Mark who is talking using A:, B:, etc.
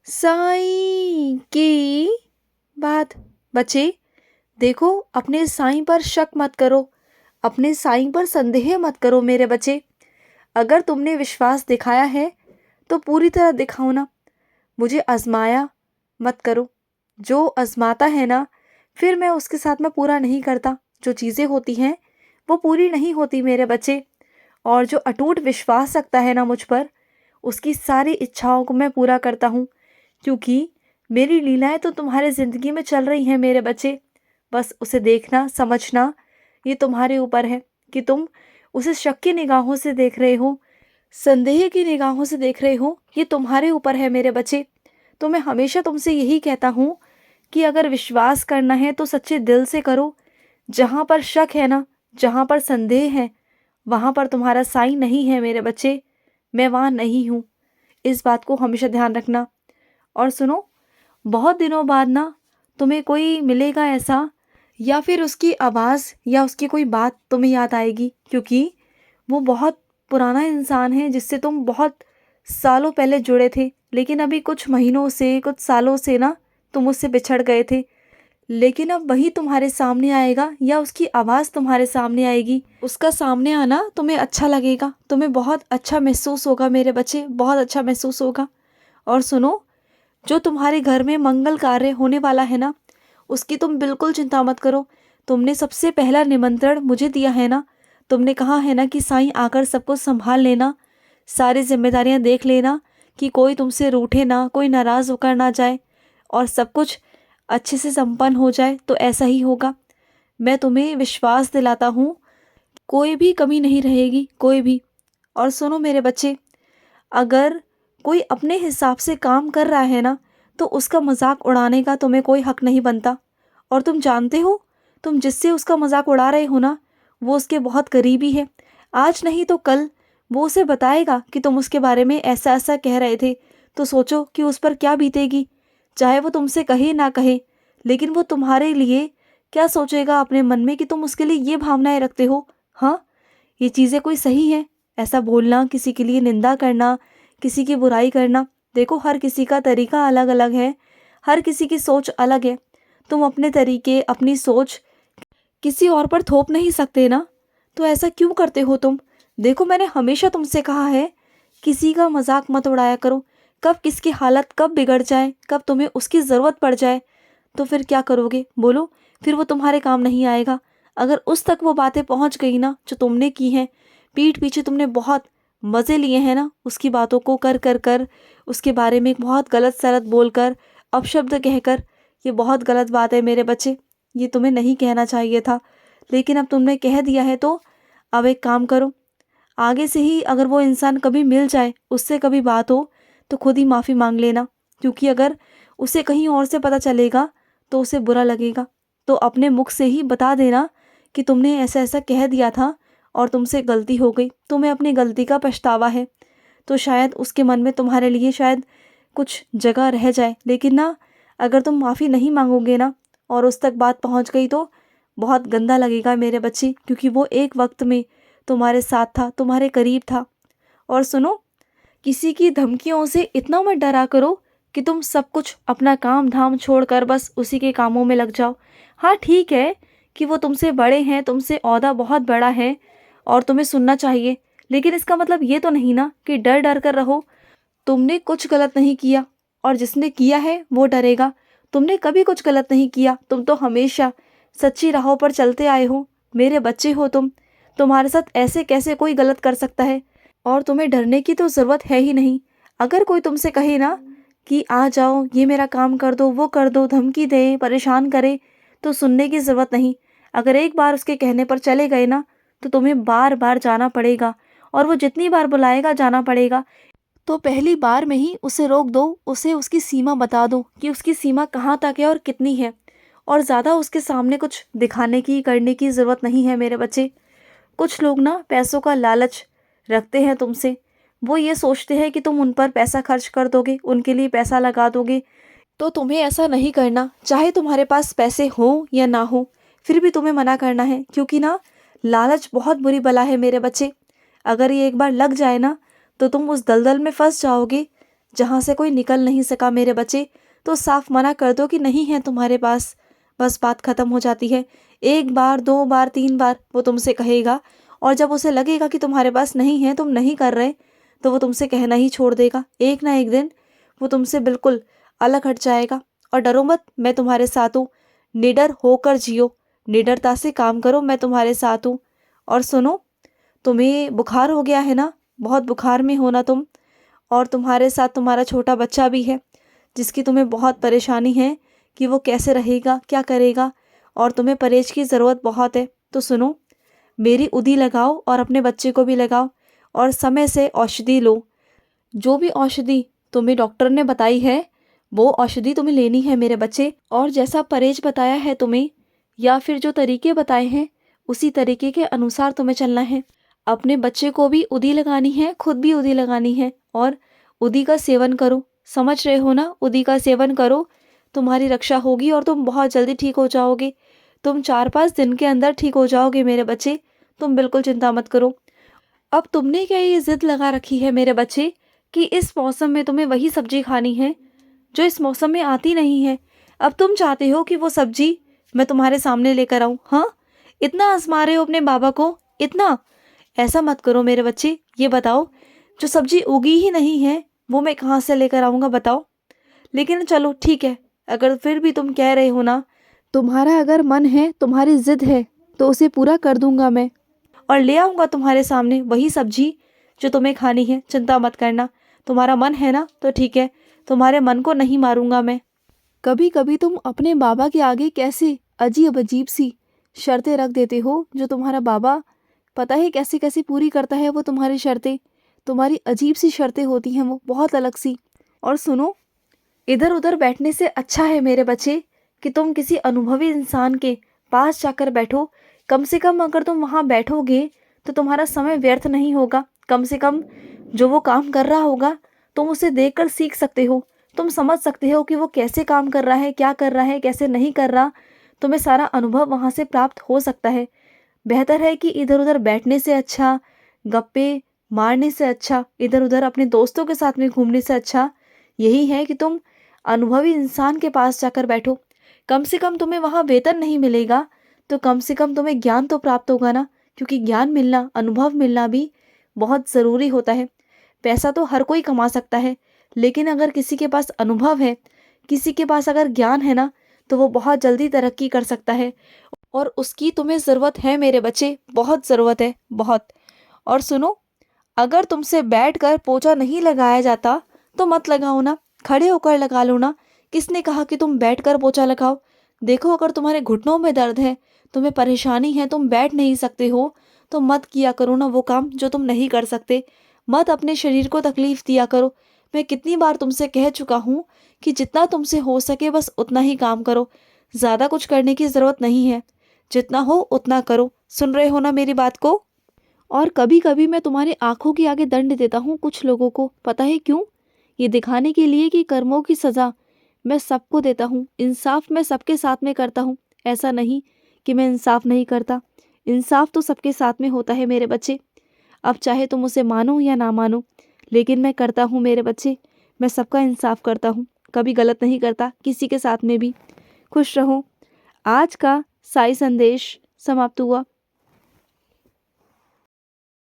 A: साईं की बात। बच्चे, देखो, अपने साईं पर शक मत करो, अपने साईं पर संदेह मत करो मेरे बच्चे। अगर तुमने विश्वास दिखाया है तो पूरी तरह दिखाओ ना, मुझे आजमाया मत करो। जो आजमाता है ना, फिर मैं उसके साथ में पूरा नहीं करता। जो चीज़ें होती हैं वो पूरी नहीं होती मेरे बच्चे। और जो अटूट विश्वास रखता है ना मुझ पर, उसकी सारी इच्छाओं को मैं पूरा करता हूँ, क्योंकि मेरी लीलाएं तो तुम्हारे ज़िंदगी में चल रही हैं मेरे बच्चे। बस उसे देखना समझना ये तुम्हारे ऊपर है कि तुम उसे शक की निगाहों से देख रहे हो, संदेह की निगाहों से देख रहे हो। ये तुम्हारे ऊपर है मेरे बच्चे। तो मैं हमेशा तुमसे यही कहता हूँ कि अगर विश्वास करना है तो सच्चे दिल से करो। जहाँ पर शक है ना, जहाँ पर संदेह है, वहाँ पर तुम्हारा साईं नहीं है मेरे बच्चे। मैं वहाँ नहीं हूँ। इस बात को हमेशा ध्यान रखना। और सुनो, बहुत दिनों बाद ना तुम्हें कोई मिलेगा ऐसा, या फिर उसकी आवाज़ या उसकी कोई बात तुम्हें याद आएगी, क्योंकि वो बहुत पुराना इंसान है जिससे तुम बहुत सालों पहले जुड़े थे, लेकिन अभी कुछ महीनों से, कुछ सालों से ना तुम उससे बिछड़ गए थे। लेकिन अब वही तुम्हारे सामने आएगा या उसकी आवाज़ तुम्हारे सामने आएगी। उसका सामने आना तुम्हें अच्छा लगेगा, तुम्हें बहुत अच्छा महसूस होगा मेरे बच्चे, बहुत अच्छा महसूस होगा। और सुनो, जो तुम्हारे घर में मंगल कार्य होने वाला है ना, उसकी तुम बिल्कुल चिंता मत करो। तुमने सबसे पहला निमंत्रण मुझे दिया है ना, तुमने कहा है ना कि साईं आकर सब कुछ संभाल लेना, सारी जिम्मेदारियां देख लेना, कि कोई तुमसे रूठे ना, कोई नाराज़ होकर ना जाए, और सब कुछ अच्छे से संपन्न हो जाए। तो ऐसा ही होगा। मैं तुम्हें विश्वास दिलाता हूँ, कोई भी कमी नहीं रहेगी, कोई भी। और सुनो मेरे बच्चे, अगर कोई अपने हिसाब से काम कर रहा है ना, तो उसका मजाक उड़ाने का तुम्हें कोई हक नहीं बनता। और तुम जानते हो, तुम जिससे उसका मजाक उड़ा रहे हो ना, वो उसके बहुत करीबी है। आज नहीं तो कल वो उसे बताएगा कि तुम उसके बारे में ऐसा ऐसा कह रहे थे। तो सोचो कि उस पर क्या बीतेगी। चाहे वो तुमसे कहे ना कहे, लेकिन वो तुम्हारे लिए क्या सोचेगा अपने मन में कि तुम उसके लिए ये भावनाएं रखते हो। हाँ, ये चीज़ें कोई सही है? ऐसा बोलना, किसी के लिए निंदा करना, किसी की बुराई करना। देखो, हर किसी का तरीका अलग अलग है, हर किसी की सोच अलग है। तुम अपने तरीके, अपनी सोच किसी और पर थोप नहीं सकते ना। तो ऐसा क्यों करते हो तुम? देखो, मैंने हमेशा तुमसे कहा है, किसी का मजाक मत उड़ाया करो। कब किसकी हालत कब बिगड़ जाए, कब तुम्हें उसकी ज़रूरत पड़ जाए, तो फिर क्या करोगे बोलो? फिर वो तुम्हारे काम नहीं आएगा। अगर उस तक वो बातें पहुंच गई ना जो तुमने की हैं, पीठ पीछे तुमने बहुत मज़े लिए हैं ना उसकी बातों को कर कर कर, उसके बारे में बहुत गलत सलत बोलकर, अपशब्द कहकर, ये बहुत गलत बात है मेरे बच्चे। ये तुम्हें नहीं कहना चाहिए था, लेकिन अब तुमने कह दिया है। तो अब एक काम करो, आगे से ही अगर वो इंसान कभी मिल जाए, उससे कभी बात हो, तो खुद ही माफ़ी मांग लेना। क्योंकि अगर उसे कहीं और से पता चलेगा तो उसे बुरा लगेगा। तो अपने मुख से ही बता देना कि तुमने ऐसा ऐसा कह दिया था और तुमसे गलती हो गई, तुम्हें अपनी गलती का पछतावा है। तो शायद उसके मन में तुम्हारे लिए शायद कुछ जगह रह जाए। लेकिन ना, अगर तुम माफ़ी नहीं मांगोगे ना और उस तक बात पहुंच गई, तो बहुत गंदा लगेगा मेरे बच्चे, क्योंकि वो एक वक्त में तुम्हारे साथ था, तुम्हारे करीब था। और सुनो, किसी की धमकियों से इतना मत डरा करो कि तुम सब कुछ अपना काम धाम छोड़कर बस उसी के कामों में लग जाओ। हाँ, ठीक है कि वो तुमसे बड़े हैं, तुमसे ओहदा बहुत बड़ा है और तुम्हें सुनना चाहिए, लेकिन इसका मतलब ये तो नहीं ना कि डर डर कर रहो। तुमने कुछ गलत नहीं किया, और जिसने किया है वो डरेगा। तुमने कभी कुछ गलत नहीं किया, तुम तो हमेशा सच्ची राहों पर चलते आए हो। मेरे बच्चे हो तुम, तुम्हारे साथ ऐसे कैसे कोई गलत कर सकता है? और तुम्हें डरने की तो ज़रूरत है ही नहीं। अगर कोई तुमसे कहे ना कि आ जाओ, ये मेरा काम कर दो, वो कर दो, धमकी दे, परेशान करे, तो सुनने की ज़रूरत नहीं। अगर एक बार उसके कहने पर चले गए ना, तो तुम्हें बार बार जाना पड़ेगा, और वो जितनी बार बुलाएगा जाना पड़ेगा। तो पहली बार में ही उसे रोक दो, उसे उसकी सीमा बता दो कि उसकी सीमा कहाँ तक है और कितनी है। और ज़्यादा उसके सामने कुछ दिखाने की, करने की ज़रूरत नहीं है मेरे बच्चे। कुछ लोग ना पैसों का लालच रखते हैं तुमसे। वो ये सोचते हैं कि तुम उन पर पैसा खर्च कर दोगे, उनके लिए पैसा लगा दोगे। तो तुम्हें ऐसा नहीं करना। चाहे तुम्हारे पास पैसे हो या ना हो, फिर भी तुम्हें मना करना है, क्योंकि ना, लालच बहुत बुरी बला है मेरे बच्चे। अगर ये एक बार लग जाए ना, तो तुम उस दलदल में फंस जाओगे जहाँ से कोई निकल नहीं सका मेरे बच्चे, तो साफ मना कर दो कि नहीं है तुम्हारे पास। बस बात खत्म हो जाती है। एक बार, दो बार, तीन बार वो तुमसे कहेगा, और जब उसे लगेगा कि तुम्हारे पास नहीं है, तुम नहीं कर रहे, तो वो तुमसे कहना ही छोड़ देगा। एक ना एक दिन वो तुमसे बिल्कुल अलग हट जाएगा। और डरो मत, मैं तुम्हारे साथ हूँ। निडर होकर जियो, निडरता से काम करो, मैं तुम्हारे साथ हूँ। और सुनो, तुम्हें बुखार हो गया है ना, बहुत बुखार में हो ना तुम, और तुम्हारे साथ तुम्हारा छोटा बच्चा भी है, जिसकी तुम्हें बहुत परेशानी है कि वो कैसे रहेगा, क्या करेगा, और तुम्हें परहेज की ज़रूरत बहुत है। तो सुनो, मेरी उदी लगाओ और अपने बच्चे को भी लगाओ, और समय से औषधि लो। जो भी औषधि तुम्हें डॉक्टर ने बताई है, वो औषधि तुम्हें लेनी है मेरे बच्चे। और जैसा परहेज बताया है तुम्हें, या फिर जो तरीके बताए हैं, उसी तरीके के अनुसार तुम्हें चलना है। अपने बच्चे को भी उदी लगानी है, खुद भी उदी लगानी है, और उदी का सेवन करो। समझ रहे हो ना, उदी का सेवन करो, तुम्हारी रक्षा होगी और तुम बहुत जल्दी ठीक हो जाओगे। तुम 4-5 दिन के अंदर ठीक हो जाओगे मेरे बच्चे, तुम बिल्कुल चिंता मत करो। अब तुमने क्या ये जिद लगा रखी है मेरे बच्चे कि इस मौसम में तुम्हें वही सब्जी खानी है जो इस मौसम में आती नहीं है। अब तुम चाहते हो कि वो सब्जी मैं तुम्हारे सामने लेकर आऊं? हाँ, इतना आजमा रहे हो अपने बाबा को, इतना? ऐसा मत करो मेरे बच्चे। ये बताओ, जो सब्जी उगी ही नहीं है, वो मैं कहाँ से लेकर आऊँगा बताओ? लेकिन चलो ठीक है, अगर फिर भी तुम कह रहे हो ना, तुम्हारा अगर मन है, तुम्हारी जिद है, तो उसे पूरा कर दूंगा मैं, और ले आऊँगा तुम्हारे सामने वही सब्जी जो तुम्हें खानी है। चिंता मत करना, तुम्हारा मन है ना, तो ठीक है, तुम्हारे मन को नहीं मारूंगा मैं। कभी कभी तुम अपने बाबा के आगे कैसे अजीब अजीब सी शर्तें रख देते हो, जो तुम्हारा बाबा पता है कैसे कैसे पूरी करता है वो तुम्हारी शर्तें। तुम्हारी अजीब सी शर्तें होती हैं वो, बहुत अलग सी। और सुनो, इधर उधर बैठने से अच्छा है मेरे बच्चे कि तुम किसी अनुभवी इंसान के पास जाकर बैठो। कम से कम अगर तुम वहाँ बैठोगे तो तुम्हारा समय व्यर्थ नहीं होगा। कम से कम जो वो काम कर रहा होगा, तुम उसे देखकर सीख सकते हो। तुम समझ सकते हो कि वो कैसे काम कर रहा है, क्या कर रहा है, कैसे नहीं कर रहा। तुम्हें सारा अनुभव वहाँ से प्राप्त हो सकता है। बेहतर है कि इधर उधर बैठने से अच्छा, गप्पे मारने से अच्छा, इधर उधर अपने दोस्तों के साथ में घूमने से अच्छा यही है कि तुम अनुभवी इंसान के पास जाकर बैठो। कम से कम तुम्हें वहाँ वेतन नहीं मिलेगा, तो कम से कम तुम्हें ज्ञान तो प्राप्त होगा ना, क्योंकि ज्ञान मिलना, अनुभव मिलना भी बहुत ज़रूरी होता है। पैसा तो हर कोई कमा सकता है, लेकिन अगर किसी के पास अनुभव है, किसी के पास अगर ज्ञान है ना, तो वो बहुत जल्दी तरक्की कर सकता है। और उसकी तुम्हें ज़रूरत है मेरे बच्चे, बहुत ज़रूरत है, बहुत। और सुनो, अगर तुमसे बैठकर पोछा नहीं लगाया जाता तो मत लगाओ ना, खड़े होकर लगा लो ना। किसने कहा कि तुम बैठकर पोछा लगाओ? देखो, अगर तुम्हारे घुटनों में दर्द है, तुम्हें परेशानी है, तुम बैठ नहीं सकते हो, तो मत किया करो ना वो काम जो तुम नहीं कर सकते। मत अपने शरीर को तकलीफ दिया करो। मैं कितनी बार तुमसे कह चुका हूँ कि जितना तुमसे हो सके बस उतना ही काम करो, ज़्यादा कुछ करने की ज़रूरत नहीं है। जितना हो उतना करो। सुन रहे हो ना मेरी बात को? और कभी कभी मैं तुम्हारी आंखों के आगे दंड देता हूँ कुछ लोगों को, पता है क्यों? ये दिखाने के लिए कि कर्मों की सज़ा मैं सबको देता हूँ, इंसाफ मैं सबके साथ में करता हूँ। ऐसा नहीं कि मैं इंसाफ नहीं करता, इंसाफ तो सबके साथ में होता है मेरे बच्चे। अब चाहे तुम उसे मानो या ना मानो, लेकिन मैं करता हूँ मेरे बच्चे। मैं सबका इंसाफ करता हूँ, कभी गलत नहीं करता किसी के साथ में भी। खुश रहो। आज का साई संदेश समाप्त हुआ।